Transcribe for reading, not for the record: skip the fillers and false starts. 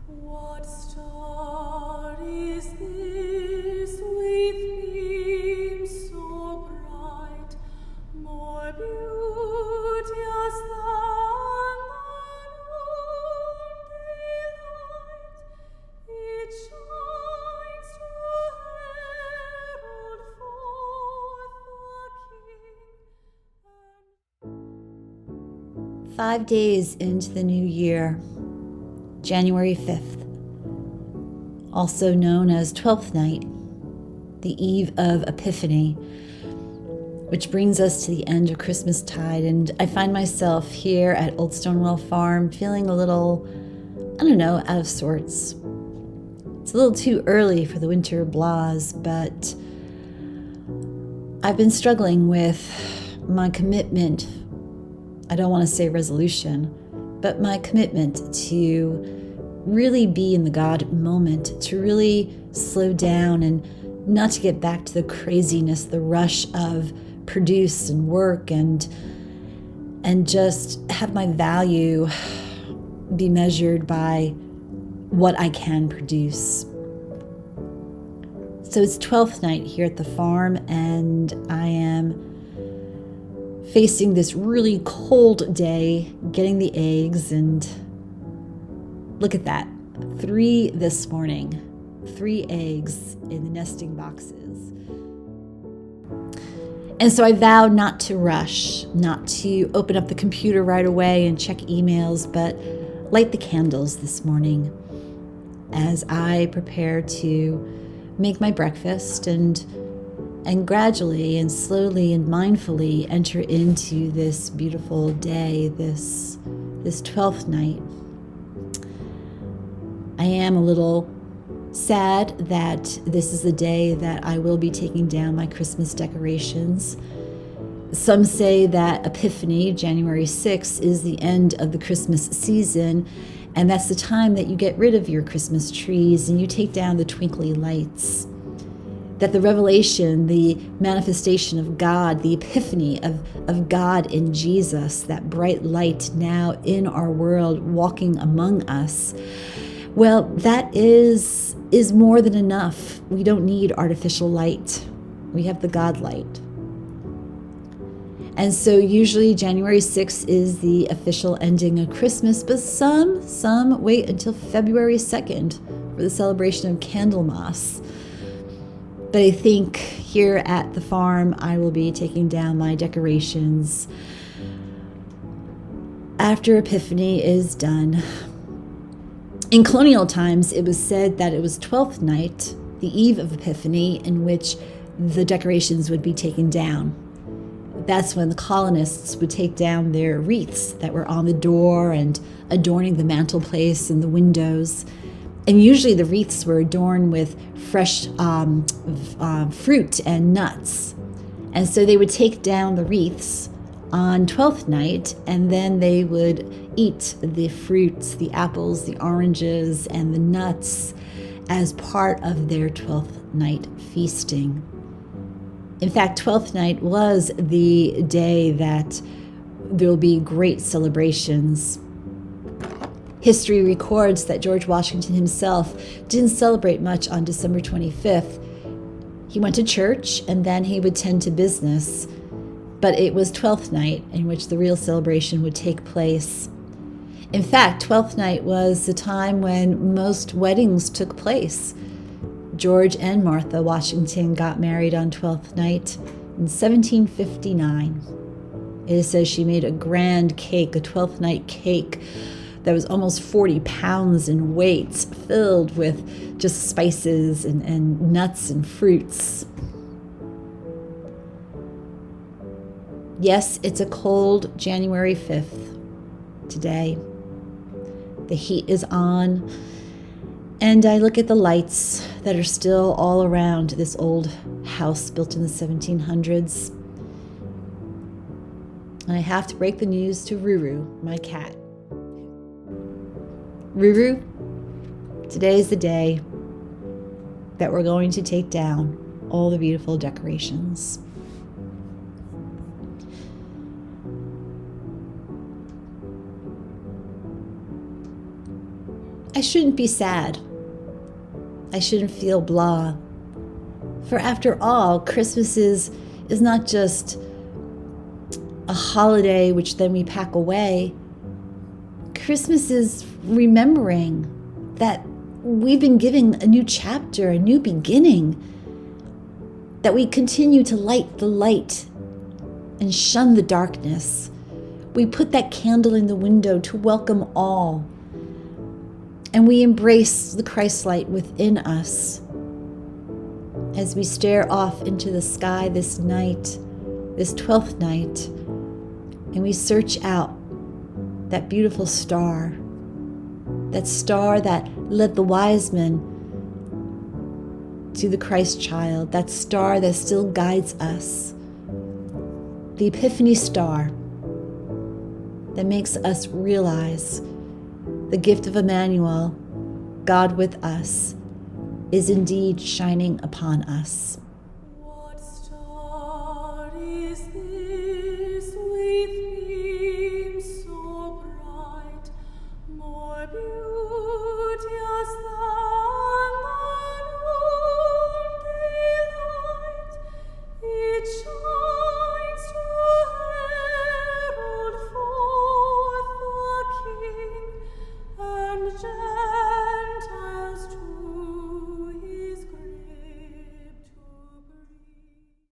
What star is this with beams so bright, more beauteous than the noonday light? It shines to herald forth the King. 5 days into the new year, January 5th, also known as Twelfth Night, the eve of Epiphany, which brings us to the end of Christmastide. And I find myself here at Old Stonewall Farm feeling a little, out of sorts. It's a little too early for the winter blahs, but I've been struggling with my commitment. I don't want to say resolution, but my commitment to really be in the God moment, to really slow down and not to get back to the craziness, the rush of produce and work and just have my value be measured by what I can produce. So it's 12th night here at the farm, and I am facing this really cold day, getting the eggs, and look at that. 3 this morning. 3 eggs in the nesting boxes. And so I vowed not to rush, not to open up the computer right away and check emails, but light the candles this morning as I prepare to make my breakfast and gradually and slowly and mindfully enter into this beautiful day, this 12th night. I am a little sad that this is the day that I will be taking down my Christmas decorations. Some say that Epiphany, January 6th, is the end of the Christmas season, and that's the time that you get rid of your Christmas trees and you take down the twinkly lights. That the revelation, the manifestation of God, the epiphany of God in Jesus, that bright light now in our world, walking among us, well, that is more than enough. We don't need artificial light. We have the God light. And so usually January 6th is the official ending of Christmas, but some wait until February 2nd for the celebration of Candlemas. But I think here at the farm, I will be taking down my decorations after Epiphany is done. In colonial times, it was said that it was 12th night, the eve of Epiphany, in which the decorations would be taken down. That's when the colonists would take down their wreaths that were on the door and adorning the mantelpiece and the windows. And usually the wreaths were adorned with fresh fruit and nuts. And so they would take down the wreaths on 12th night, and then they would eat the fruits, the apples, the oranges, and the nuts as part of their 12th night feasting. In fact, 12th night was the day that there will be great celebrations. History records that George Washington himself didn't celebrate much on December 25th. He went to church and then he would tend to business. But it was 12th night in which the real celebration would take place. In fact, 12th night was the time when most weddings took place. George and Martha Washington got married on 12th night in 1759. It says she made a grand cake, a 12th night cake that was almost 40 pounds in weight, filled with just spices and nuts and fruits. Yes, it's a cold January 5th today. The heat is on, and I look at the lights that are still all around this old house built in the 1700s. And I have to break the news to Ruru, my cat. Ruru, today is the day that we're going to take down all the beautiful decorations. I shouldn't be sad. I shouldn't feel blah. For after all, Christmas is not just a holiday which then we pack away. Christmas is remembering that we've been given a new chapter, a new beginning, that we continue to light the light and shun the darkness. We put that candle in the window to welcome all, and we embrace the Christ light within us as we stare off into the sky this night, this 12th night, and we search out that beautiful star that led the wise men to the Christ child, that star that still guides us, the Epiphany star that makes us realize the gift of Emmanuel, God with us, is indeed shining upon us.